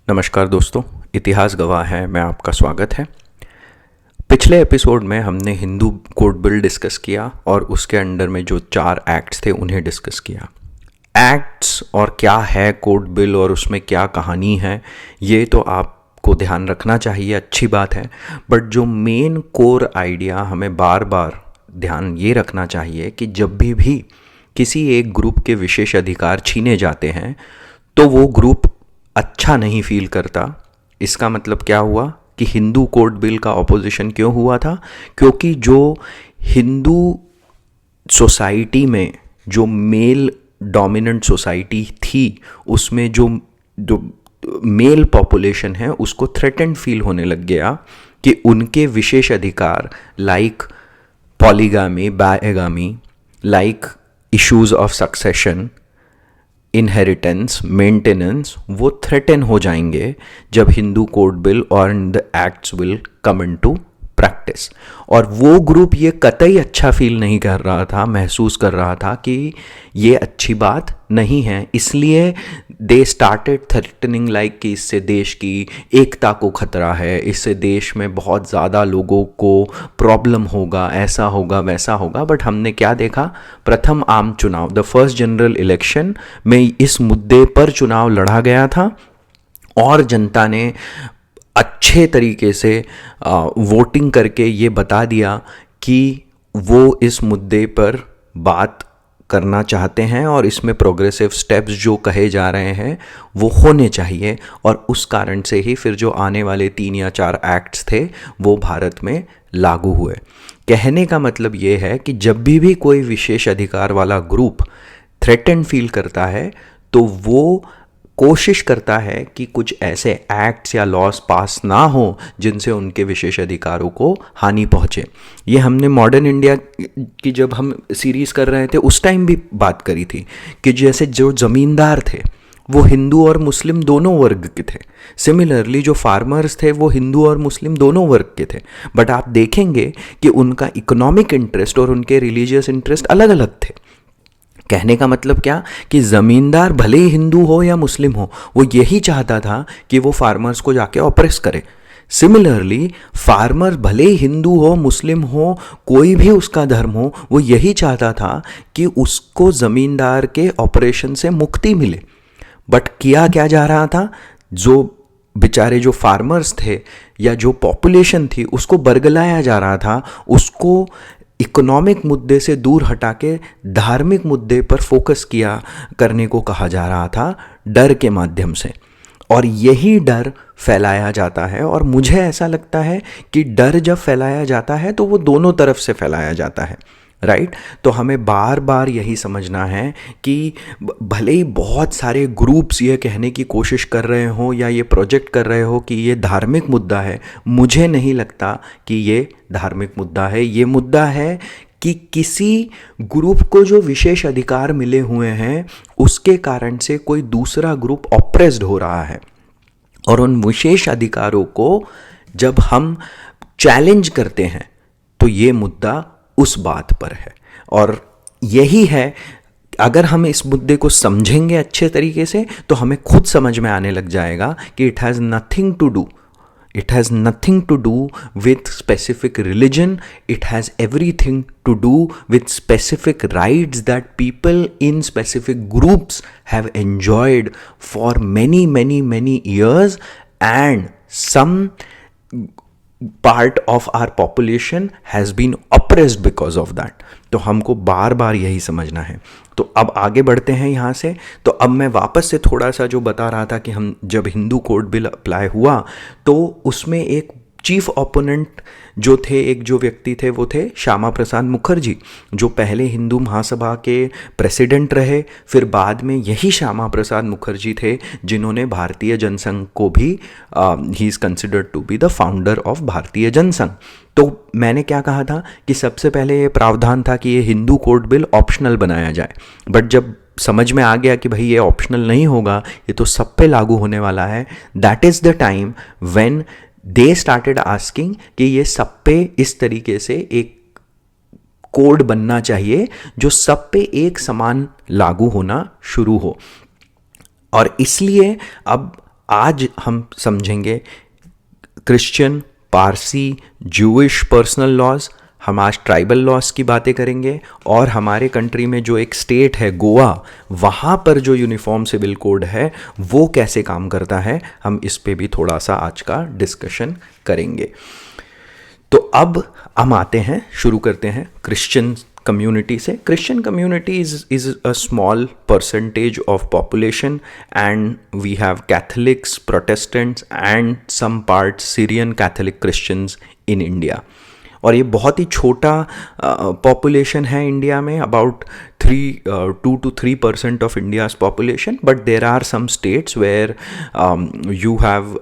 नमस्कार दोस्तों, इतिहास गवाह है मैं आपका स्वागत है। पिछले एपिसोड में हमने हिंदू कोड बिल डिस्कस किया और उसके अंडर में जो 4 एक्ट्स थे उन्हें डिस्कस किया। एक्ट्स और क्या है कोड बिल और उसमें क्या कहानी है ये तो आपको ध्यान रखना चाहिए, अच्छी बात है। बट जो मेन कोर आइडिया हमें बार बार ध्यान ये रखना चाहिए कि जब भी किसी एक ग्रुप के विशेष अधिकार छीने जाते हैं तो वो ग्रुप अच्छा नहीं फील करता। इसका मतलब क्या हुआ कि हिंदू कोड बिल का ऑपोजिशन क्यों हुआ था? क्योंकि जो हिंदू सोसाइटी में जो मेल डोमिनेंट सोसाइटी थी उसमें जो जो मेल पॉपुलेशन है उसको थ्रेटेंड फील होने लग गया कि उनके विशेष अधिकार like polygamy, बायगामी, like issues of succession, inheritance, maintenance, वो थ्रेटन हो जाएंगे जब हिंदू कोड बिल और the acts will come into practice. और वो ग्रुप ये कतई अच्छा फील नहीं कर रहा था, महसूस कर रहा था कि ये अच्छी बात नहीं है। इसलिए दे स्टार्टेड थ्रेटनिंग लाइक कि इससे देश की एकता को खतरा है, इससे देश में बहुत ज़्यादा लोगों को प्रॉब्लम होगा, ऐसा होगा वैसा होगा। बट हमने क्या देखा? प्रथम आम चुनाव, द फर्स्ट जनरल इलेक्शन में इस मुद्दे पर चुनाव लड़ा गया था और जनता ने अच्छे तरीके से वोटिंग करके ये बता दिया कि वो इस मुद्दे पर बात करना चाहते हैं और इसमें प्रोग्रेसिव स्टेप्स जो कहे जा रहे हैं वो होने चाहिए। और उस कारण से ही फिर जो आने वाले 3 या 4 एक्ट्स थे वो भारत में लागू हुए। कहने का मतलब ये है कि जब भी कोई विशेष अधिकार वाला ग्रुप थ्रेटन फील करता है तो वो कोशिश करता है कि कुछ ऐसे एक्ट्स या लॉज पास ना हो जिनसे उनके विशेष अधिकारों को हानि पहुंचे। ये हमने मॉडर्न इंडिया की जब हम सीरीज़ कर रहे थे उस टाइम भी बात करी थी कि जैसे जो ज़मींदार थे वो हिंदू और मुस्लिम दोनों वर्ग के थे। सिमिलरली जो फार्मर्स थे वो हिंदू और मुस्लिम दोनों वर्ग के थे। बट आप देखेंगे कि उनका इकोनॉमिक इंटरेस्ट और उनके रिलीजियस इंटरेस्ट अलग अलग थे। कहने का मतलब क्या कि ज़मींदार भले ही हिंदू हो या मुस्लिम हो वो यही चाहता था कि वो फार्मर्स को जाके ऑप्रेस करे। सिमिलरली फार्मर भले ही हिंदू हो, मुस्लिम हो, कोई भी उसका धर्म हो, वो यही चाहता था कि उसको ज़मींदार के ऑपरेशन से मुक्ति मिले। बट किया क्या जा रहा था? जो बेचारे जो फार्मर्स थे या जो पॉपुलेशन थी उसको बरगलाया जा रहा था, उसको इकोनॉमिक मुद्दे से दूर हटा के धार्मिक मुद्दे पर फोकस किया करने को कहा जा रहा था डर के माध्यम से। और यही डर फैलाया जाता है और मुझे ऐसा लगता है कि डर जब फैलाया जाता है तो वो दोनों तरफ से फैलाया जाता है, राइट? तो हमें बार बार यही समझना है कि भले ही बहुत सारे ग्रुप्स ये कहने की कोशिश कर रहे हो या ये प्रोजेक्ट कर रहे हो कि ये धार्मिक मुद्दा है, मुझे नहीं लगता कि ये धार्मिक मुद्दा है। ये मुद्दा है कि किसी ग्रुप को जो विशेष अधिकार मिले हुए हैं उसके कारण से कोई दूसरा ग्रुप ऑप्रेस्ड हो रहा है और उन विशेष अधिकारों को जब हम चैलेंज करते हैं तो ये मुद्दा उस बात पर है। और यही है, अगर हम इस मुद्दे को समझेंगे अच्छे तरीके से तो हमें खुद समझ में आने लग जाएगा कि it has nothing to do with specific religion. It has everything to do with specific rights that people in specific groups have enjoyed for many years, and some part of our population has been oppressed because of that. तो हमको बार बार यही समझना है। तो अब आगे बढ़ते हैं यहाँ से। तो अब मैं वापस से थोड़ा सा जो बता रहा था कि हम जब हिंदू कोड बिल अप्लाई हुआ तो उसमें एक चीफ ओपोनेंट जो थे, एक जो व्यक्ति थे वो थे श्यामा प्रसाद मुखर्जी, जो पहले हिंदू महासभा के प्रेसिडेंट रहे। फिर बाद में यही श्यामा प्रसाद मुखर्जी थे जिन्होंने भारतीय जनसंघ को भी he is considered to be the founder of Bharatiya Jana Sangh. तो मैंने क्या कहा था कि सबसे पहले ये प्रावधान था कि ये हिंदू कोड बिल ऑप्शनल बनाया जाए। बट जब समझ में आ गया कि भाई ये ऑप्शनल नहीं होगा, ये तो सब पे लागू होने वाला है, that is the time when they started asking कि ये सब पे इस तरीके से एक कोड बनना चाहिए जो सब पे एक समान लागू होना शुरू हो। और इसलिए अब आज हम समझेंगे Christian, Parsi, Jewish personal laws, हम आज ट्राइबल लॉज की बातें करेंगे, और हमारे कंट्री में जो एक स्टेट है गोवा, वहाँ पर जो यूनिफॉर्म सिविल कोड है वो कैसे काम करता है, हम इस पे भी थोड़ा सा आज का डिस्कशन करेंगे। तो अब हम आते हैं, शुरू करते हैं क्रिश्चियन कम्युनिटी से। Christian community is a small percentage of population and we have Catholics, Protestants and some part Syrian Catholic Christians in India. और ये बहुत ही छोटा पॉपुलेशन है इंडिया में, about 2 to 3% of India's population, but there are some states where you have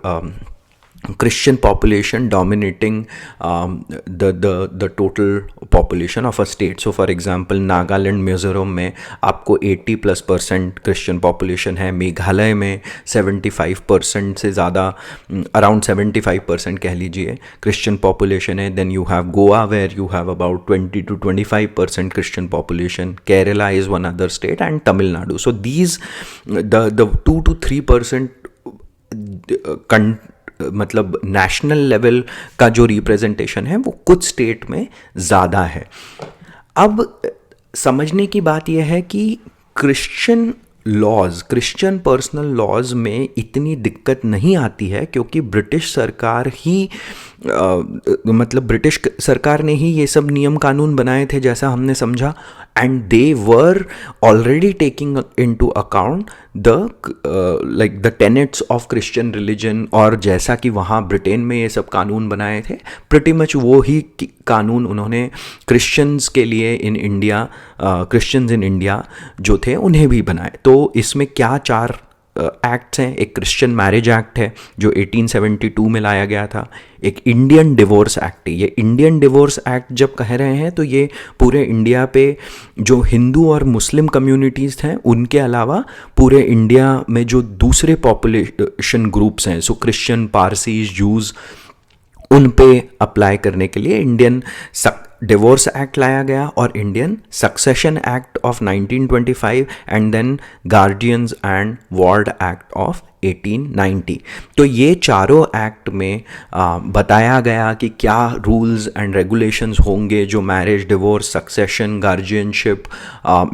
Christian population dominating the total population of a state. So for example Nagaland, Mizoram में आपको 80+% Christian population है, मेघालय में 75% से ज़्यादा, अराउंड 75% कह लीजिए क्रिश्चियन पॉपुलेशन है। Then you have Goa where you have about 20 to 25% Christian population, Kerala is one other state and Tamil Nadu. So these the 2 to 3% मतलब नेशनल लेवल का जो रिप्रेजेंटेशन है वो कुछ स्टेट में ज़्यादा है। अब समझने की बात यह है कि Christian laws, Christian personal laws में इतनी दिक्कत नहीं आती है, क्योंकि ब्रिटिश सरकार ही मतलब ब्रिटिश सरकार ने ही ये सब नियम कानून बनाए थे, जैसा हमने समझा, and they were already taking into account the tenets of Christian religion. और जैसा कि वहाँ ब्रिटेन में ये सब कानून बनाए थे, प्रिटी मच वो ही कानून उन्होंने क्रिश्चियंस के लिए in India, Christians in India जो थे उन्हें भी बनाए। तो इसमें क्या 4 एक्ट्स हैं। एक क्रिश्चियन मैरिज एक्ट है जो 1872 में लाया गया था, एक इंडियन डिवोर्स एक्ट है। ये इंडियन डिवोर्स एक्ट जब कह रहे हैं तो ये पूरे इंडिया पे जो हिंदू और मुस्लिम कम्युनिटीज़ हैं उनके अलावा पूरे इंडिया में जो दूसरे पॉपुलेशन ग्रुप्स हैं, सो क्रिश्चियन, पारसीज, जूज, उन पे अप्लाई करने के लिए इंडियन डिवोर्स एक्ट लाया गया, और Indian succession act of 1925 and then guardians and ward act of 1890। तो ये चारों एक्ट में बताया गया कि क्या रूल्स एंड रेगुलेशंस होंगे जो marriage, divorce, succession, guardianship,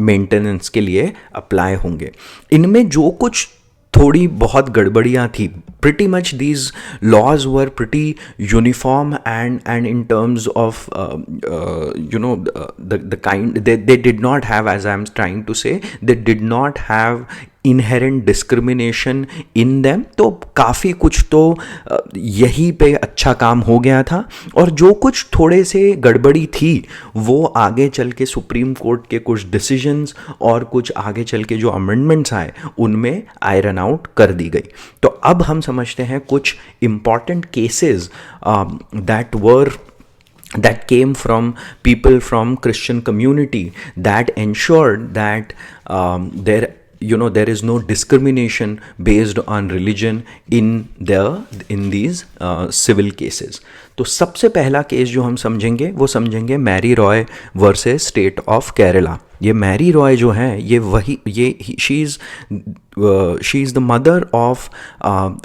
maintenance के लिए अप्लाई होंगे। इनमें जो कुछ थोड़ी बहुत गड़बड़ियाँ थी, pretty much these laws were pretty uniform and in terms of the kind they did not have, as I'm trying to say, they did not have inherent discrimination in them. तो काफ़ी कुछ तो यही पे अच्छा काम हो गया था, और जो कुछ थोड़े से गड़बड़ी थी वो आगे चल के सुप्रीम कोर्ट के कुछ डिसीजंस और कुछ आगे चल के जो अमेंडमेंट्स आए उनमें आयरन आउट कर दी गई। तो अब हम समझते हैं कुछ important cases that came from people from Christian community that ensured that there is no discrimination based on religion in these civil cases. तो सबसे पहला केस जो हम समझेंगे वो समझेंगे Mary Roy versus state of Kerala. ये मैरी रॉय जो है she is the mother of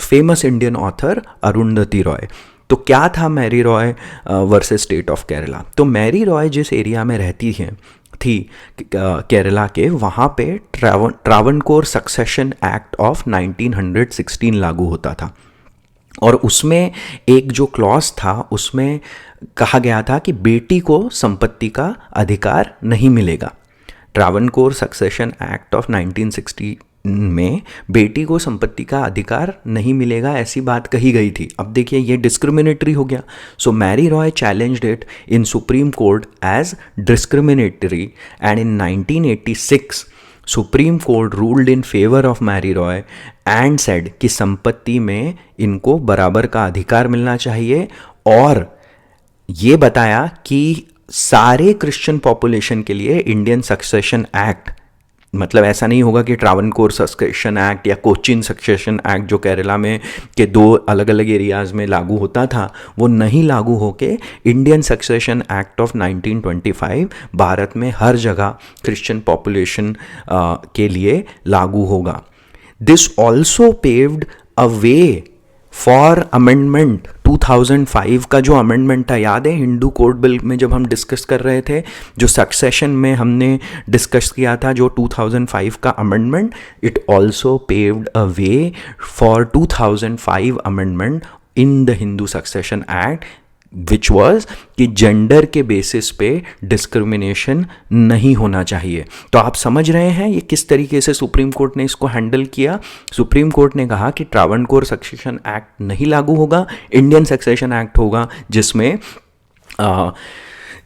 famous Indian author Arundhati Roy. तो क्या था Mary Roy versus state of Kerala? तो मैरी रॉय जिस एरिया में रहती थी केरला के, वहाँ पे ट्रावनकोर सक्सेशन एक्ट ऑफ 1916 लागू होता था, और उसमें एक जो क्लॉज था उसमें कहा गया था कि बेटी को संपत्ति का अधिकार नहीं मिलेगा। ट्रावनकोर सक्सेशन एक्ट ऑफ 1916 में बेटी को संपत्ति का अधिकार नहीं मिलेगा, ऐसी बात कही गई थी। अब देखिए ये डिस्क्रिमिनेटरी हो गया। So Mary Roy challenged it in Supreme Court as discriminatory, and in 1986 Supreme court ruled in favour of Mary Roy and said कि संपत्ति में इनको बराबर का अधिकार मिलना चाहिए, और ये बताया कि सारे क्रिश्चियन पॉपुलेशन के लिए इंडियन सक्सेशन एक्ट, मतलब ऐसा नहीं होगा कि ट्रावनकोर सक्सेशन एक्ट या कोचिन सक्सेशन एक्ट जो केरला में के 2 अलग अलग एरियाज़ में लागू होता था वो नहीं लागू होके Indian succession act of 1925 Bharat में हर जगह क्रिश्चियन पॉपुलेशन के लिए लागू होगा। This also paved a way for amendment 2005 का जो अमेंडमेंट था, याद है हिंदू कोड बिल में जब हम डिस्कस कर रहे थे, जो सक्सेशन में हमने डिस्कस किया था, जो 2005 का amendment, it also paved a way for 2005 amendment in the Hindu succession act, which was कि जेंडर के बेसिस पे डिस्क्रिमिनेशन नहीं होना चाहिए। तो आप समझ रहे हैं ये किस तरीके से सुप्रीम कोर्ट ने इसको हैंडल किया। सुप्रीम कोर्ट ने कहा कि ट्रावणकोर सक्सेशन एक्ट नहीं लागू होगा, इंडियन सक्सेशन एक्ट होगा,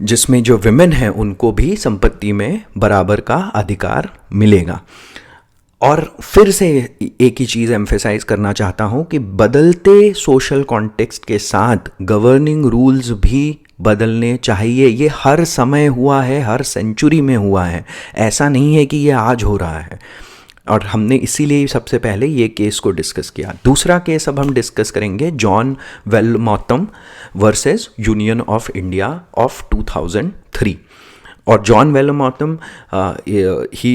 जिसमें जो विमेन हैं उनको भी संपत्ति में बराबर का अधिकार मिलेगा। और फिर से एक ही चीज़ एम्फेसाइज करना चाहता हूँ कि बदलते सोशल कॉन्टेक्स्ट के साथ गवर्निंग रूल्स भी बदलने चाहिए। ये हर समय हुआ है, हर सेंचुरी में हुआ है, ऐसा नहीं है कि ये आज हो रहा है। और हमने इसीलिए सबसे पहले ये केस को डिस्कस किया। दूसरा केस अब हम डिस्कस करेंगे, John Vallamattom versus Union of India of 2003। और John Velomotham, he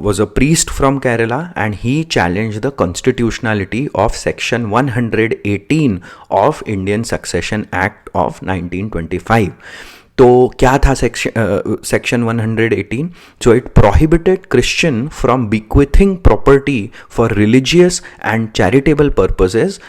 was a priest from Kerala and he challenged the constitutionality of Section 118 of Indian Succession Act of 1925. तो क्या था section 118? So it prohibited Christian from bequeathing property for religious and charitable purposes.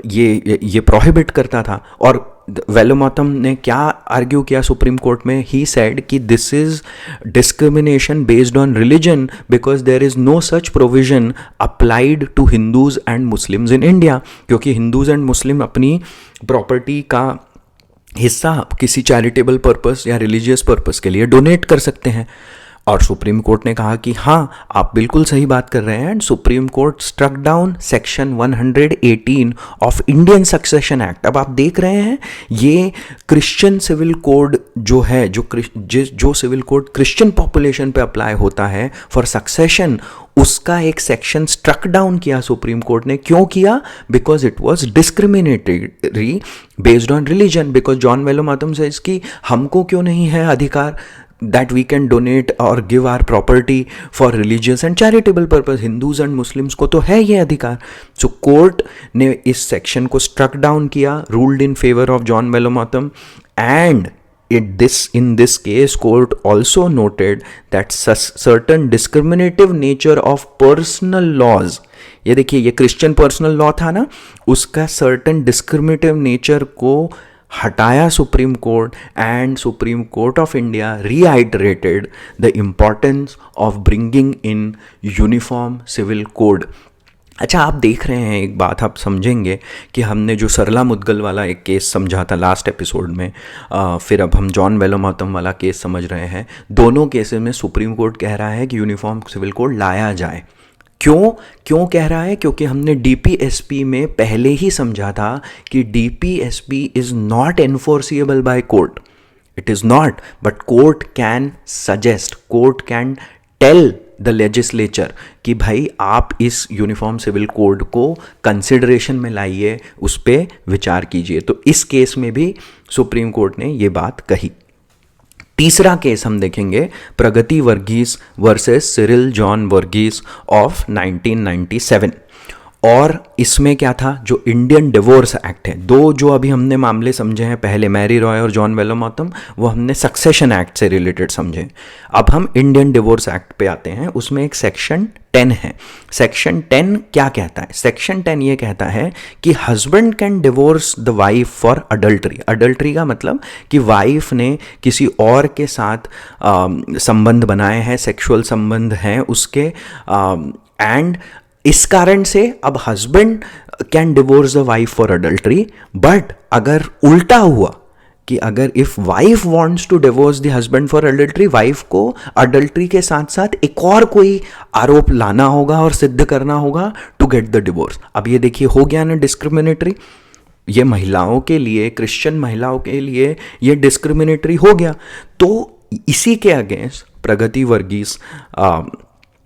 ये prohibit करता था। और वेलोमोथम ने क्या argue किया सुप्रीम कोर्ट में? ही सेड कि this is discrimination based on religion because there is no such provision applied to Hindus and Muslims in India, क्योंकि हिंदूज एंड मुस्लिम अपनी प्रॉपर्टी का हिस्सा किसी चैरिटेबल पर्पस या रिलीजियस पर्पस के लिए डोनेट कर सकते हैं। और सुप्रीम कोर्ट ने कहा कि हाँ, आप बिल्कुल सही बात कर रहे हैं। And supreme court struck down section 118 of Indian succession act. अब आप देख रहे हैं ये क्रिश्चियन सिविल कोड जो है, जो सिविल कोड क्रिश्चियन पॉपुलेशन पे अप्लाई होता है फॉर सक्सेशन, उसका एक सेक्शन स्ट्रक डाउन किया सुप्रीम कोर्ट ने। क्यों किया? Because it was discriminatory based on religion. Because John Vallamattom says कि हमको क्यों नहीं है अधिकार that we can donate or give our property for religious and charitable purpose. Hindus and Muslims को तो है ये अधिकार। So कोर्ट ने इस सेक्शन को स्ट्रक डाउन किया, ruled in favor of John Velomotham, and in this case court also noted that certain discriminative nature of personal laws, ये देखिए ये क्रिश्चियन पर्सनल लॉ था ना, उसका सर्टन डिस्क्रिमिनेटिव नेचर को हटाया supreme court. And supreme court of India reiterated the importance of bringing in uniform civil code. अच्छा, आप देख रहे हैं, एक बात आप समझेंगे कि हमने जो सरला मुद्गल वाला एक केस समझा था लास्ट एपिसोड में, फिर अब हम जॉन वेलोमोथम वाला केस समझ रहे हैं। दोनों केसेस में सुप्रीम कोर्ट कह रहा है कि यूनिफॉर्म सिविल कोड लाया जाए। क्यों कह रहा है? क्योंकि हमने डीपीएसपी में पहले ही समझा था कि DPSP is not enforceable by court, it is not, but court can suggest, court can tell the legislature कि भाई आप इस यूनिफॉर्म सिविल कोड को कंसिडरेशन में लाइए, उस पर विचार कीजिए। तो इस केस में भी सुप्रीम कोर्ट ने ये बात कही। तीसरा केस हम देखेंगे, Pragati Varghese versus Cyril John Varghese of 1997। और इसमें क्या था, जो इंडियन डिवोर्स एक्ट है, दो जो अभी हमने मामले समझे हैं पहले, मैरी रॉय और जॉन वेलोमोथम, वो हमने सक्सेशन एक्ट से रिलेटेड समझे। अब हम इंडियन डिवोर्स एक्ट पे आते हैं। उसमें एक सेक्शन 10 है। सेक्शन 10 क्या कहता है? सेक्शन 10 ये कहता है कि husband can divorce the wife for adultery. Adultery का मतलब कि वाइफ ने किसी और के साथ संबंध बनाए हैं, सेक्सुअल संबंध हैं उसके, एंड इस कारण से अब husband can divorce the wife for adultery. But अगर उल्टा हुआ कि अगर if wife wants to divorce the husband for adultery, wife को अडल्ट्री के साथ साथ एक और कोई आरोप लाना होगा और सिद्ध करना होगा टू गेट द डिवोर्स। अब ये देखिए हो गया ना डिस्क्रिमिनेटरी, ये महिलाओं के लिए, क्रिश्चियन महिलाओं के लिए ये डिस्क्रिमिनेटरी हो गया। तो इसी के against Pragati Varghese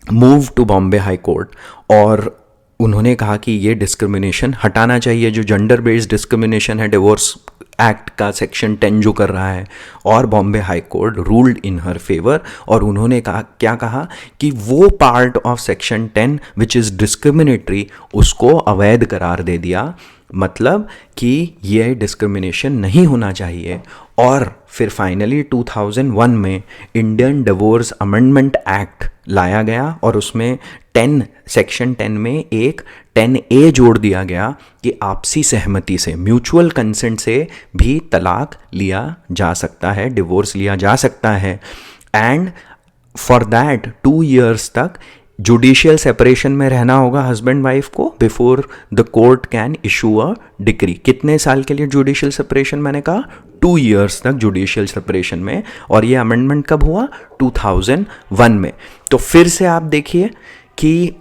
move to Bombay high court, और उन्होंने कहा कि ये डिस्क्रिमिनेशन हटाना चाहिए, जो जेंडर बेस्ड डिस्क्रिमिनेशन है डिवोर्स एक्ट का सेक्शन 10 जो कर रहा है। और Bombay high court ruled in her favour, और उन्होंने कहा, क्या कहा कि वो part of section 10 which is discriminatory उसको अवैध करार दे दिया, मतलब कि ये डिस्क्रिमिनेशन नहीं होना चाहिए। और फिर फाइनली 2001 में इंडियन डिवोर्स अमेंडमेंट एक्ट लाया गया, और उसमें सेक्शन 10 में एक 10A जोड़ दिया गया कि आपसी सहमति से, म्यूचुअल कंसेंट से भी तलाक लिया जा सकता है, डिवोर्स लिया जा सकता है। एंड फॉर दैट 2 years तक जुडिशियल सेपरेशन में रहना होगा हस्बैंड वाइफ को before the court can issue a decree. कितने साल के लिए जुडिशियल सेपरेशन? मैंने कहा 2 years तक जुडिशियल सेपरेशन में। और ये अमेंडमेंट कब हुआ? 2001 में। तो फिर से आप देखिए कि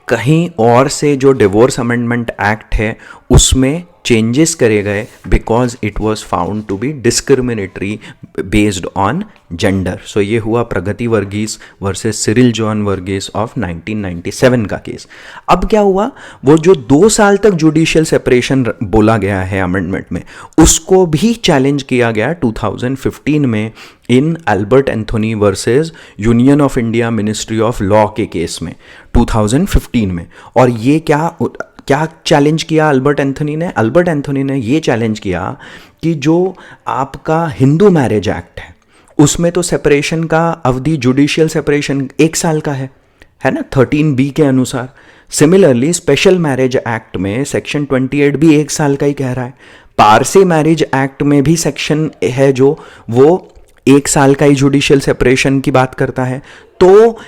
कहीं और से जो डिवोर्स अमेंडमेंट एक्ट है उसमें चेंजेस करे गए because it was found to be discriminatory based on gender. So ये हुआ Pragati Varghese versus Cyril John Varghese of 1997 का केस। अब क्या हुआ, वो जो 2 साल तक जुडिशियल सेपरेशन बोला गया है अमेंडमेंट में, उसको भी चैलेंज किया गया 2015 में in Albert Anthony versus Union of India Ministry of Law के केस में 2015 में। और ये क्या चैलेंज किया अल्बर्ट एंथोनी ने? अल्बर्ट एंथोनी ने ये चैलेंज किया कि जो आपका हिंदू मैरिज एक्ट है उसमें तो सेपरेशन का अवधि, जुडिशियल सेपरेशन 1 साल का है ना, 13B के अनुसार। सिमिलरली स्पेशल मैरिज एक्ट में सेक्शन 28 भी 1 साल का ही कह रहा है। पारसी मैरिज एक्ट में भी सेक्शन है जो वो 1 साल का ही जुडिशियल सेपरेशन की बात करता है। तो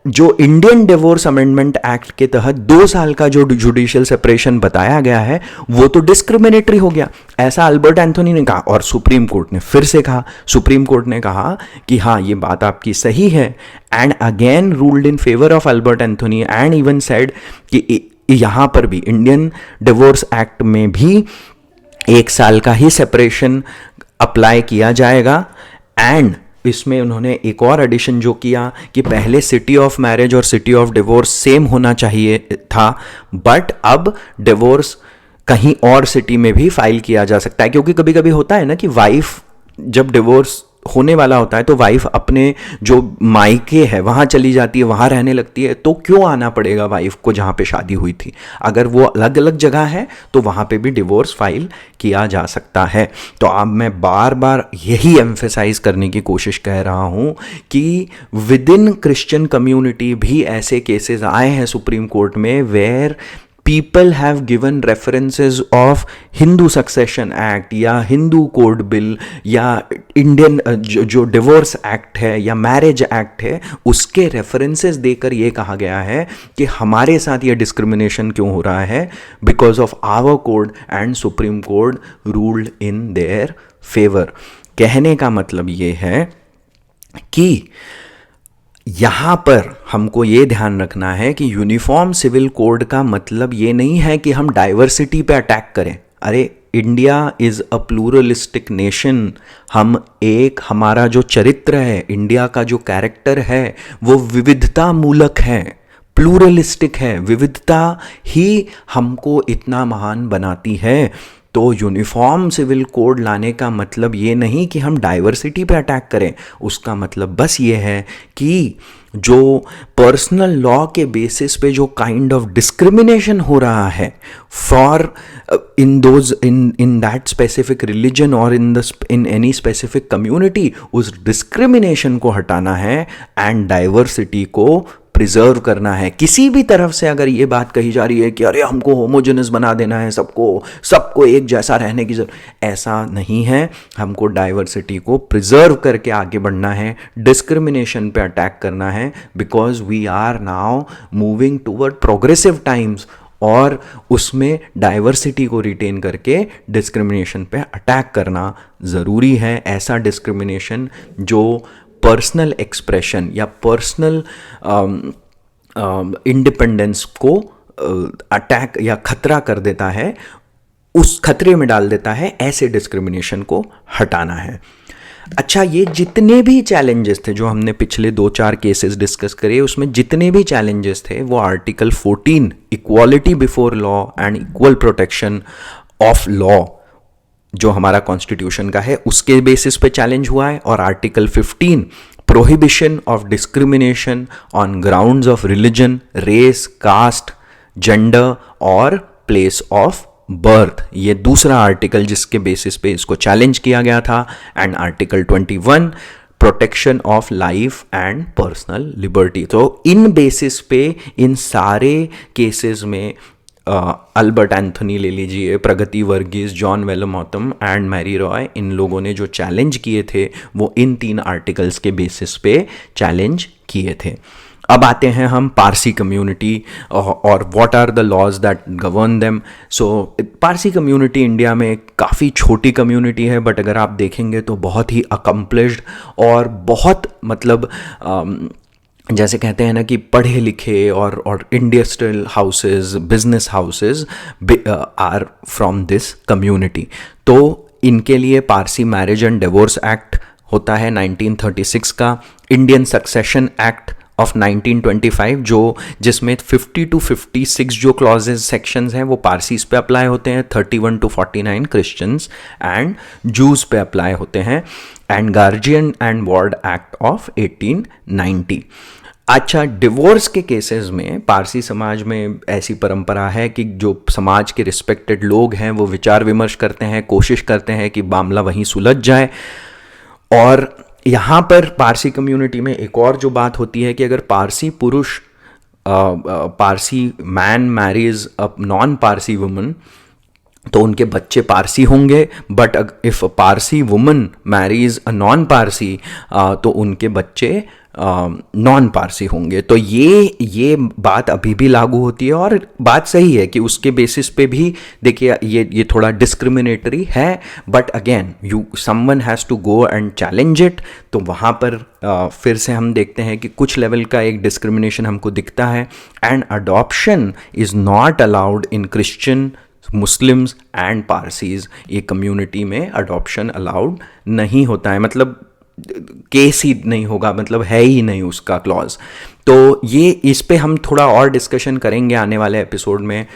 जो इंडियन डिवोर्स अमेंडमेंट एक्ट के तहत 2 साल का जो जुडिशियल सेपरेशन बताया गया है वो तो डिस्क्रिमिनेटरी हो गया, ऐसा अल्बर्ट एंथोनी ने कहा। और सुप्रीम कोर्ट ने फिर से कहा, सुप्रीम कोर्ट ने कहा कि हाँ ये बात आपकी सही है, and again ruled in favour of Albert Anthony and even said कि यहां पर भी इंडियन डिवोर्स एक्ट में भी 1 साल का ही सेपरेशन अप्लाई किया जाएगा। एंड इसमें उन्होंने एक और एडिशन जो किया कि पहले सिटी ऑफ मैरिज और सिटी ऑफ डिवोर्स सेम होना चाहिए था, बट अब डिवोर्स कहीं और सिटी में भी फाइल किया जा सकता है। क्योंकि कभी कभी होता है ना कि वाइफ जब डिवोर्स होने वाला होता है तो वाइफ अपने जो मायके है वहाँ चली जाती है, वहाँ रहने लगती है, तो क्यों आना पड़ेगा वाइफ को जहाँ पे शादी हुई थी? अगर वो अलग अलग जगह है तो वहाँ पे भी डिवोर्स फाइल किया जा सकता है। तो अब मैं बार बार यही एम्फेसाइज करने की कोशिश कर रहा हूँ कि विद इन क्रिश्चियन कम्युनिटी भी ऐसे केसेस आए हैं सुप्रीम कोर्ट में where people have given references of Hindu succession act या हिंदू कोड बिल या इंडियन जो डिवोर्स एक्ट है या मैरिज एक्ट है उसके रेफरेंसेस देकर ये कहा गया है कि हमारे साथ ये डिस्क्रिमिनेशन क्यों हो रहा है, because of our code and supreme court ruled in their favour. कहने का मतलब ये है कि यहाँ पर हमको ये ध्यान रखना है कि यूनिफॉर्म सिविल कोड का मतलब ये नहीं है कि हम डाइवर्सिटी पे अटैक करें। अरे India is a pluralistic nation. हमारा जो चरित्र है, इंडिया का जो कैरेक्टर है वो विविधता मूलक है, प्लूरलिस्टिक है। विविधता ही हमको इतना महान बनाती है। तो यूनिफॉर्म सिविल कोड लाने का मतलब ये नहीं कि हम डाइवर्सिटी पे अटैक करें, उसका मतलब बस ये है कि जो पर्सनल लॉ के बेसिस पे जो काइंड ऑफ डिस्क्रिमिनेशन हो रहा है for in that specific religion और इन एनी स्पेसिफिक कम्युनिटी, उस डिस्क्रिमिनेशन को हटाना है एंड डाइवर्सिटी को प्रिजर्व करना है। किसी भी तरफ से अगर ये बात कही जा रही है कि अरे हमको होमोजेनस बना देना है, सबको एक जैसा रहने की जरूरत, ऐसा नहीं है। हमको डाइवर्सिटी को प्रिजर्व करके आगे बढ़ना है, डिस्क्रिमिनेशन पे अटैक करना है, because we are now moving toward progressive times और उसमें डाइवर्सिटी को रिटेन करके डिस्क्रिमिनेशन पे अटैक करना ज़रूरी है। ऐसा डिस्क्रिमिनेशन जो पर्सनल एक्सप्रेशन या पर्सनल इंडिपेंडेंस को अटैक या खतरा कर देता है, उस खतरे में डाल देता है, ऐसे डिस्क्रिमिनेशन को हटाना है। अच्छा, ये जितने भी चैलेंजेस थे जो हमने पिछले 2-4 केसेस डिस्कस करे, उसमें जितने भी चैलेंजेस थे वो article 14 equality before law and equal protection of law जो हमारा कॉन्स्टिट्यूशन का है उसके बेसिस पे चैलेंज हुआ है, और article 15 prohibition of discrimination on grounds of religion, race, caste, gender और प्लेस ऑफ बर्थ, ये दूसरा आर्टिकल जिसके बेसिस पे इसको चैलेंज किया गया था। And article 21 protection of life and personal liberty. तो इन बेसिस पे इन सारे केसेस में अल्बर्ट एंथनी ले लीजिए, Pragati Varghese, John Vallamattom and Mary Roy, इन लोगों ने जो चैलेंज किए थे वो इन 3 आर्टिकल्स के बेसिस पे चैलेंज किए थे। अब आते हैं हम पारसी कम्युनिटी और what are the laws that govern them. So Parsi community India में काफ़ी छोटी कम्युनिटी है, बट अगर आप देखेंगे तो बहुत ही अकम्प्लिश्ड और बहुत मतलब जैसे कहते हैं ना कि पढ़े लिखे और industrial houses, business houses are from this community. तो इनके लिए Parsi marriage and divorce act होता है 1936 का, इंडियन सक्सेशन एक्ट ऑफ 1925 जिसमें 50 to 56 जो क्लॉजेज सेक्शंस हैं वो पारसीज पे अप्लाई होते हैं, 31 to 49 क्रिश्चियंस एंड जूस पे अप्लाई होते हैं, and guardian and ward act of 1890। अच्छा, डिवोर्स के केसेस में पारसी समाज में ऐसी परंपरा है कि जो समाज के रिस्पेक्टेड लोग हैं वो विचार विमर्श करते हैं, कोशिश करते हैं कि मामला वहीं सुलझ जाए। और यहाँ पर पारसी कम्युनिटी में एक और जो बात होती है कि अगर पारसी पुरुष Parsi man Mary's a non Parsi woman तो उनके बच्चे पारसी होंगे, but if Parsi woman Mary's a non Parsi तो उनके बच्चे नॉन पारसी होंगे। तो ये बात अभी भी लागू होती है, और बात सही है कि उसके बेसिस पे भी देखिए ये थोड़ा डिस्क्रिमिनेटरी है, but again someone has to go and challenge it. तो वहाँ पर फिर से हम देखते हैं कि कुछ लेवल का एक डिस्क्रिमिनेशन हमको दिखता है। And adoption is not allowed in Christian, Muslims and Parsis, ये कम्युनिटी में अडॉप्शन अलाउड नहीं होता है, मतलब केस ही नहीं होगा, मतलब है ही नहीं उसका क्लॉज। तो ये इस पे हम थोड़ा और डिस्कशन करेंगे आने वाले एपिसोड में।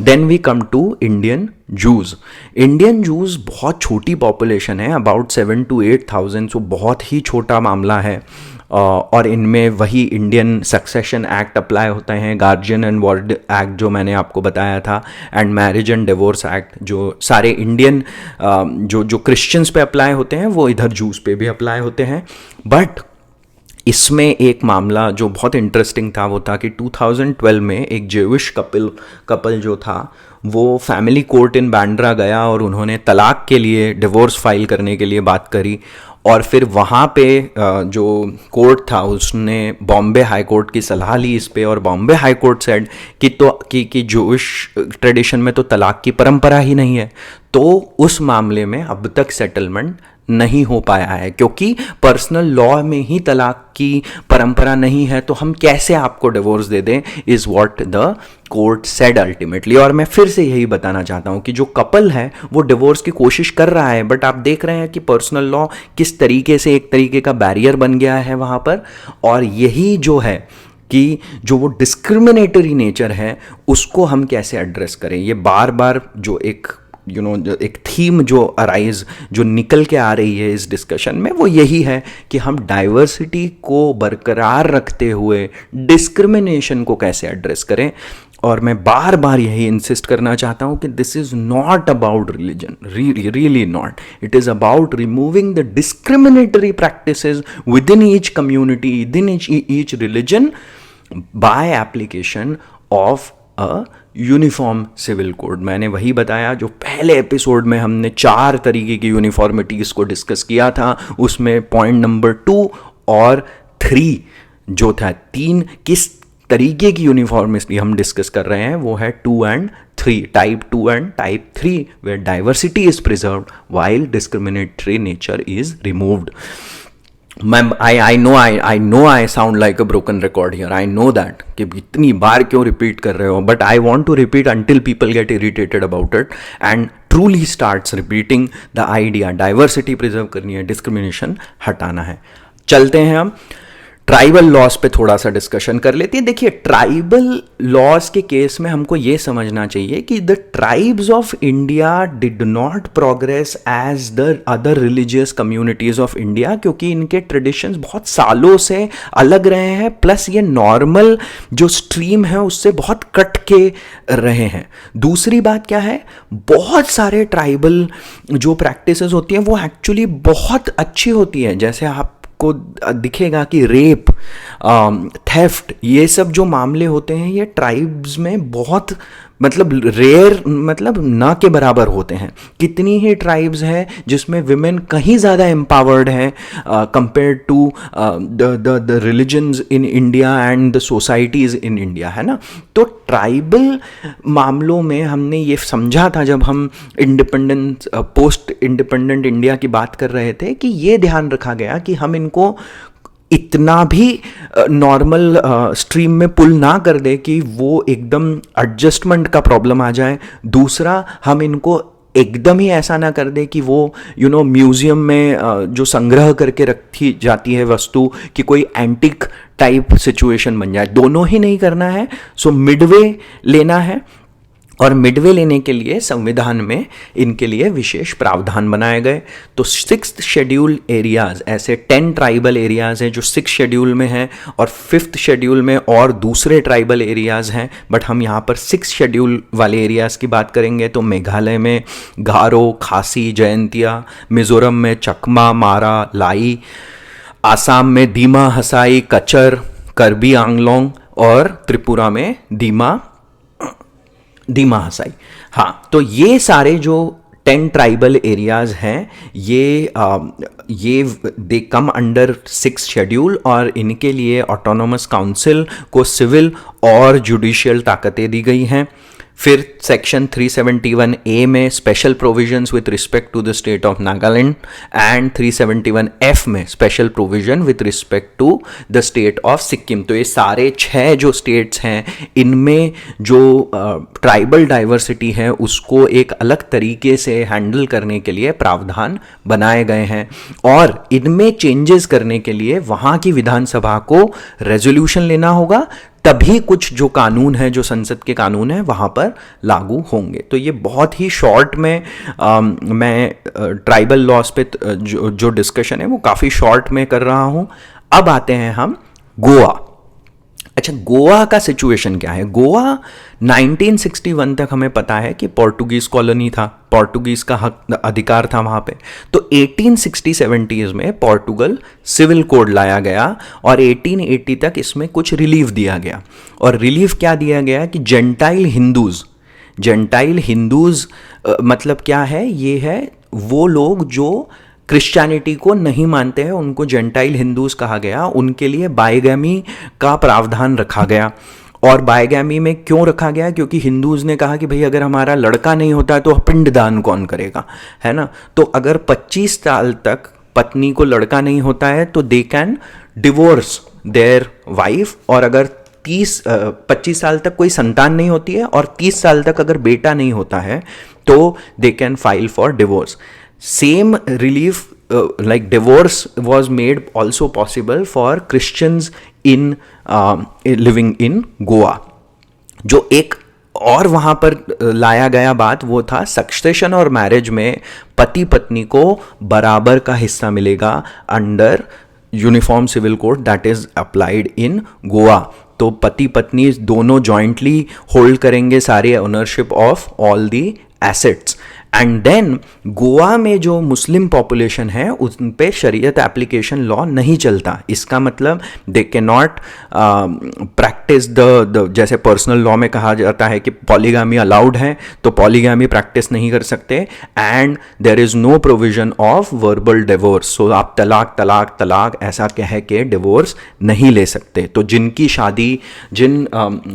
Then we come to Indian Jews. Indian Jews बहुत छोटी पॉपुलेशन है, अबाउट 7 to 8,000, सो बहुत ही छोटा मामला है। और इनमें वही इंडियन सक्सेशन एक्ट अप्लाई होते हैं, गार्जियन एंड वार्ड एक्ट जो मैंने आपको बताया था, and marriage and divorce act जो सारे इंडियन जो क्रिश्चियंस पे अप्लाई होते हैं वो इधर जूस पे भी अप्लाई होते हैं। बट इसमें एक मामला जो बहुत इंटरेस्टिंग था वो था कि 2012 में एक जेविश कपल जो था वो फैमिली कोर्ट इन बांद्रा गया और उन्होंने तलाक के लिए, डिवोर्स फाइल करने के लिए बात करी। और फिर वहाँ पे जो कोर्ट था उसने बॉम्बे हाई कोर्ट की सलाह ली इस पे, और बॉम्बे हाई कोर्ट सेड कि जोइश ट्रेडिशन में तो तलाक की परंपरा ही नहीं है। तो उस मामले में अब तक सेटलमेंट नहीं हो पाया है, क्योंकि पर्सनल लॉ में ही तलाक की परंपरा नहीं है, तो हम कैसे आपको डिवोर्स दे दें, is what the court said ultimately. और मैं फिर से यही बताना चाहता हूं कि जो कपल है वो डिवोर्स की कोशिश कर रहा है, बट आप देख रहे हैं कि पर्सनल लॉ किस तरीके से एक तरीके का बैरियर बन गया है वहां पर। और यही जो है कि जो वो डिस्क्रिमिनेटरी नेचर है उसको हम कैसे एड्रेस करें, ये बार बार जो एक एक थीम जो निकल के आ रही है इस डिस्कशन में, वो यही है कि हम डाइवर्सिटी को बरकरार रखते हुए डिस्क्रिमिनेशन को कैसे एड्रेस करें। और मैं बार बार यही इंसिस्ट करना चाहता हूँ कि this is not about religion, really not. It is about removing the discriminatory practices within each community, within each religion by application of a uniform civil code. मैंने वही बताया जो पहले एपिसोड में हमने 4 तरीके की यूनिफॉर्मिटीज़ को डिस्कस किया था, उसमें पॉइंट नंबर 2 और 3 जो था 3 किस तरीके की यूनिफॉर्मिटी हम डिस्कस कर रहे हैं वो है 2 and 3, type 2 and type 3, where diversity is preserved while discriminatory nature is removed. I know I sound like a broken record here. I know that कि इतनी बार क्यों रिपीट कर रहे हो, but I want to repeat until people get irritated about it. And truly starts repeating the idea, diversity preserve करनी है, discrimination हटाना है। चलते हैं हम ट्राइबल लॉज पे थोड़ा सा डिस्कशन कर लेते हैं। देखिए, ट्राइबल लॉज के केस में हमको ये समझना चाहिए कि the tribes of India did not progress as the other religious communities of India, क्योंकि इनके ट्रेडिशंस बहुत सालों से अलग रहे हैं, प्लस ये नॉर्मल जो स्ट्रीम है उससे बहुत कट के रहे हैं। दूसरी बात क्या है, बहुत सारे ट्राइबल जो प्रैक्टिसेस होती हैं वो एक्चुअली बहुत अच्छी होती हैं। जैसे आप को दिखेगा कि रेप, थेफ्ट, ये सब जो मामले होते हैं ये ट्राइब्स में बहुत मतलब रेयर, मतलब ना के बराबर होते हैं। कितनी ही ट्राइब्स हैं जिसमें विमेन कहीं ज़्यादा एम्पावर्ड है compare to the religions in India and the societies in India, है ना। तो ट्राइबल मामलों में हमने ये समझा था जब हम इंडिपेंडेंस, पोस्ट इंडिपेंडेंट इंडिया की बात कर रहे थे, कि ये ध्यान रखा गया कि हम इनको इतना भी नॉर्मल स्ट्रीम में पुल ना कर दे कि वो एकदम एडजस्टमेंट का प्रॉब्लम आ जाए। दूसरा, हम इनको एकदम ही ऐसा ना कर दे कि वो म्यूजियम में जो संग्रह करके रखी जाती है वस्तु की कोई एंटिक टाइप सिचुएशन बन जाए। दोनों ही नहीं करना है, सो मिडवे लेना है। और मिडवे लेने के लिए संविधान में इनके लिए विशेष प्रावधान बनाए गए। तो 6th शेड्यूल एरियाज, ऐसे 10 ट्राइबल एरियाज हैं जो 6th शेड्यूल में हैं, और 5th शेड्यूल में और दूसरे ट्राइबल एरियाज हैं, बट हम यहाँ पर 6th शेड्यूल वाले एरियाज की बात करेंगे। तो मेघालय में गारो, खासी, जयंतिया, मिजोरम में चकमा, मारा, लाई, आसाम में दीमा, हसाई, कचर, करबी आंगलोंग, और त्रिपुरा में दीमा हसाई। हाँ, तो ये सारे जो 10 ट्राइबल एरियाज हैं ये दे कम अंडर 6th शेड्यूल, और इनके लिए ऑटोनोमस काउंसिल को सिविल और जुडिशियल ताकतें दी गई हैं। फिर सेक्शन 371A में special provisions with respect to the state of Nagaland, and 371F में special provision with respect to the state of Sikkim. तो ये सारे 6 जो स्टेट्स हैं इनमें जो ट्राइबल डाइवर्सिटी है उसको एक अलग तरीके से हैंडल करने के लिए प्रावधान बनाए गए हैं, और इनमें चेंजेस करने के लिए वहाँ की विधानसभा को रेजोल्यूशन लेना होगा, तभी कुछ जो कानून है, जो संसद के कानून है, वहाँ पर लागू होंगे। तो ये बहुत ही शॉर्ट में मैं ट्राइबल लॉज पे जो डिस्कशन है वो काफ़ी शॉर्ट में कर रहा हूँ। अब आते हैं हम गोवा। अच्छा, गोवा का सिचुएशन क्या है? गोवा 1961 तक हमें पता है कि पोर्टुगीज कॉलोनी था, पोर्टुगीज का हक अधिकार था वहाँ पे। तो 1860-70s में पोर्टुगल सिविल कोड लाया गया, और 1880 तक इसमें कुछ रिलीफ दिया गया। और रिलीफ क्या दिया गया कि जेंटाइल हिंदूज मतलब क्या है? ये है वो लोग जो क्रिश्चियनिटी को नहीं मानते हैं, उनको जेंटाइल हिंदूज कहा गया। उनके लिए बाइगैमी का प्रावधान रखा गया। और बाइगैमी में क्यों रखा गया? क्योंकि हिंदूज ने कहा कि भाई अगर हमारा लड़का नहीं होता है तो पिंडदान कौन करेगा, है ना। तो अगर 25 साल तक पत्नी को लड़का नहीं होता है तो they can divorce their wife, और अगर 25 साल तक कोई संतान नहीं होती है और 30 साल तक अगर बेटा नहीं होता है तो they can file for divorce. Same relief like divorce was made also possible for Christians in living in Goa। जो एक और वहाँ पर लाया गया बात वो था सक्सेशन और मैरिज में पति पत्नी को बराबर का हिस्सा मिलेगा under uniform civil code that is applied in Goa. तो पति पत्नी दोनों जॉइंटली होल्ड करेंगे सारे ownership of all the assets. And then Goa में जो मुस्लिम पॉपुलेशन है उन पे शरीयत एप्लीकेशन लॉ नहीं चलता। इसका मतलब they can not practice the जैसे पर्सनल लॉ में कहा जाता है कि पॉलीगामी अलाउड है, तो पॉलीगामी प्रैक्टिस नहीं कर सकते। And there is no provision of verbal divorce, so आप तलाक तलाक तलाक ऐसा कह के डिवोर्स नहीं ले सकते। तो जिनकी शादी, जिन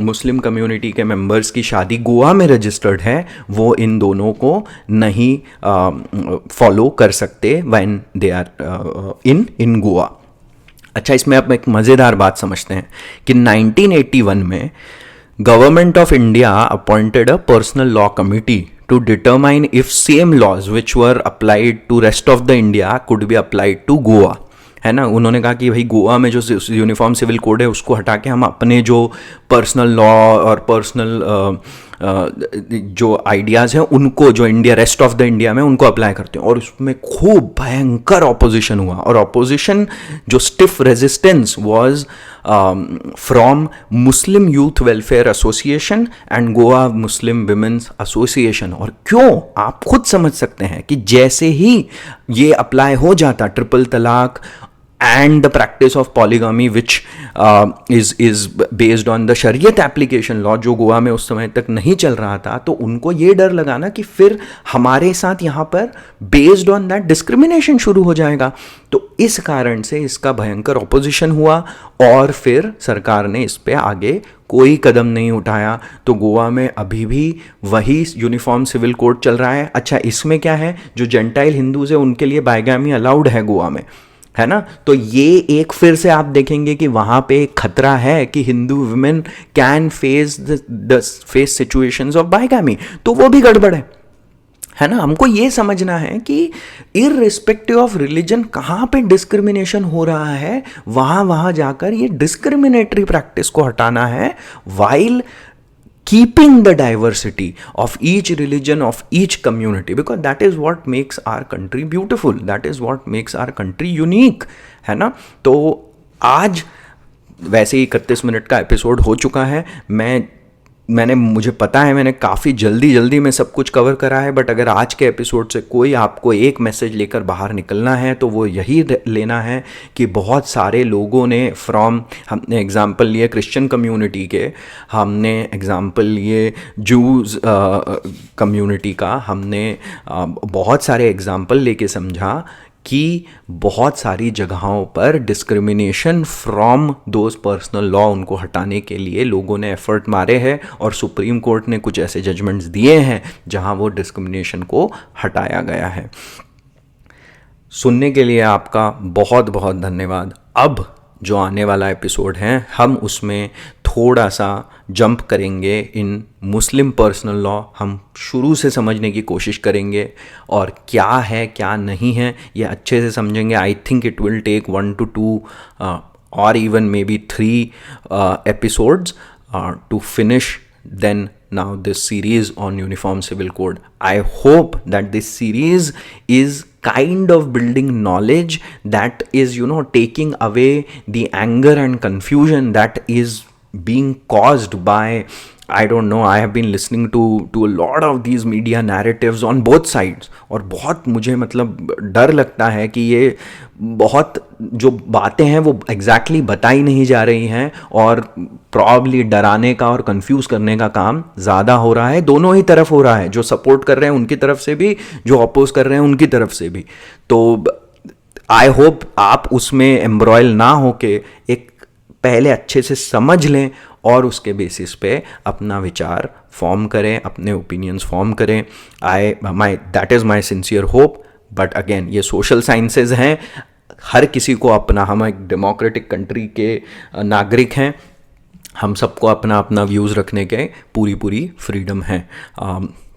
मुस्लिम कम्युनिटी के मेंबर्स की शादी गोवा में रजिस्टर्ड है वो इन दोनों को नहीं फॉलो कर सकते when they are in Goa. अच्छा, इसमें आप एक मज़ेदार बात समझते हैं कि 1981 में government of India appointed a personal law committee to determine if same laws which were applied to rest of the India could be applied to Goa. है ना, उन्होंने कहा कि भाई गोवा में जो यूनिफॉर्म सिविल कोड है उसको हटा के हम अपने जो पर्सनल लॉ और पर्सनल जो आइडियाज़ हैं उनको, जो India rest of the India में, उनको अप्लाई करते हैं. और उसमें खूब भयंकर ऑपोजिशन हुआ. और ऑपोजिशन जो stiff resistance was from Muslim youth welfare association and Goa Muslim women's association. और क्यों, आप खुद समझ सकते हैं कि जैसे ही ये अप्लाई हो जाता, ट्रिपल तलाक and the practice of polygamy which is based on the शरीयत एप्लीकेशन लॉ, जो गोवा में उस समय तक नहीं चल रहा था, तो उनको ये डर लगा ना कि फिर हमारे साथ यहाँ पर बेस्ड ऑन दैट डिस्क्रिमिनेशन शुरू हो जाएगा. तो इस कारण से इसका भयंकर ऑपोजिशन हुआ और फिर सरकार ने इस पे आगे कोई कदम नहीं उठाया. तो गोवा में अभी भी वही यूनिफॉर्म सिविल कोड चल रहा है. अच्छा, इसमें क्या है, जो जेंटाइल हिंदूज है उनके लिए बाइगामी अलाउड है गोवा में, है ना. तो ये एक फिर से आप देखेंगे कि वहाँ पे एक खतरा है कि Hindu women can face situations of bigamy. तो वो भी गड़बड़ है ना. हमको ये समझना है कि इररिस्पेक्टिव ऑफ रिलीजन कहाँ पे डिस्क्रिमिनेशन हो रहा है, वहाँ जाकर ये डिस्क्रिमिनेटरी प्रैक्टिस को हटाना है, while keeping the diversity of each religion, of each community, because that is what makes our country beautiful, that is what makes our country unique, है ना. तो आज वैसे ही 31 मिनट का एपिसोड हो चुका है. मुझे पता है मैंने काफ़ी जल्दी में सब कुछ कवर करा है, बट अगर आज के एपिसोड से कोई आपको एक मैसेज लेकर बाहर निकलना है तो वो यही लेना है कि बहुत सारे लोगों ने हमने एग्ज़ाम्पल लिए क्रिश्चियन कम्युनिटी के, हमने एग्ज़ाम्पल लिए जूज़ कम्युनिटी का, हमने बहुत सारे एग्ज़ाम्पल लेके समझा कि बहुत सारी जगहों पर discrimination from those personal law, उनको हटाने के लिए लोगों ने एफर्ट मारे हैं और सुप्रीम कोर्ट ने कुछ ऐसे जजमेंट्स दिए हैं जहां वो डिस्क्रिमिनेशन को हटाया गया है. सुनने के लिए आपका बहुत बहुत धन्यवाद. अब जो आने वाला एपिसोड है हम उसमें थोड़ा सा जंप करेंगे इन मुस्लिम पर्सनल लॉ. हम शुरू से समझने की कोशिश करेंगे और क्या है क्या नहीं है ये अच्छे से समझेंगे. I think it will take 1 to 2 or even maybe 3 episodes to finish then now this series on uniform civil code. I hope that this series is kind of building knowledge that is, taking away the anger and confusion that is being caused by, I don't know, I have been listening to a lot of these media narratives on both sides. और बहुत मुझे मतलब डर लगता है कि ये बहुत जो बातें हैं वो एग्जैक्टली बताई नहीं जा रही हैं और प्रॉब्ली डराने का और कंफ्यूज करने का काम ज़्यादा हो रहा है. दोनों ही तरफ हो रहा है, जो सपोर्ट कर रहे हैं उनकी तरफ से भी, जो अपोज कर रहे हैं उनकी तरफ से भी. तो आई होप आप उसमें एम्ब्रॉयल ना होके एक पहले अच्छे से समझ लें और उसके बेसिस पे अपना विचार फॉर्म करें, अपने ओपिनियंस फॉर्म करें. That is my sincere hope. But again ये सोशल साइंसेज हैं, हर किसी को अपना, हम एक डेमोक्रेटिक कंट्री के नागरिक हैं, हम सबको अपना अपना व्यूज़ रखने के पूरी फ्रीडम है.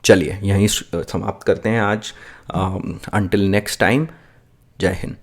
चलिए यहीं समाप्त करते हैं आज. अंटिल नेक्स्ट टाइम, जय हिंद.